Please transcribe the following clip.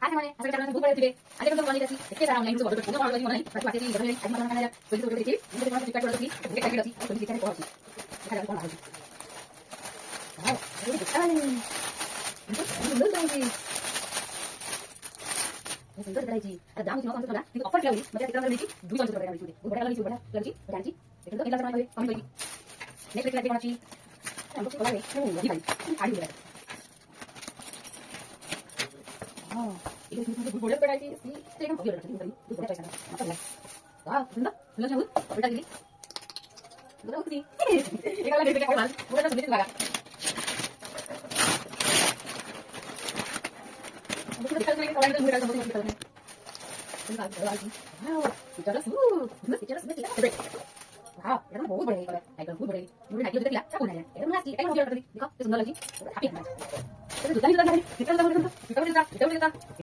आज मैंने असं विचारलं खूप वेळ आणि पण मला इतके सारा ऑनलाईन ऑर्डर पूर्ण ऑर्डर नाही पण वाटते की घरी आज मला खायला पहिली ऑर्डर केली म्हणजे मला फ्लिपकार्ट ऑर्डर केली एक पॅकेट होती पहिली ठिकाणी पोहोचली एखाद्या कोण आहे वाव हे दिसताय सुंदर करायची सुंदर करायची आता दाम किती मला ती ऑफर ठेवली म्हणजे तिकडे मिळाली 200 रुपये मिळाली होती बडा लागली त्याची तिकडे गेला तर कमी होईल नेक्स्ट वेळी कोणाची आमची कोला आहे ही बाई आडी दिला हां इथे तुम्ही गुड करायची ती ते एकदम बघितलं तुम्ही गुड करायचं ना वाव सुंदर सुंदर जाऊ उलटा गेली बघा होती एकाला देते काय माल पुढे सुंदर बघा मुझे दिखा नहीं कौन सा मुझे समझ नहीं आता है वाओ इतना सुंदर वाह एकदम बहुत बड़े कलर एकदम बहुत बड़े मुझे नाइट दिखला क्या बोलना है एकदम मस्त एकदम ऑर्डर कर दी देखो कितना सुंदर लगी हैप्पी है तो दुकान की तरफ निकल जा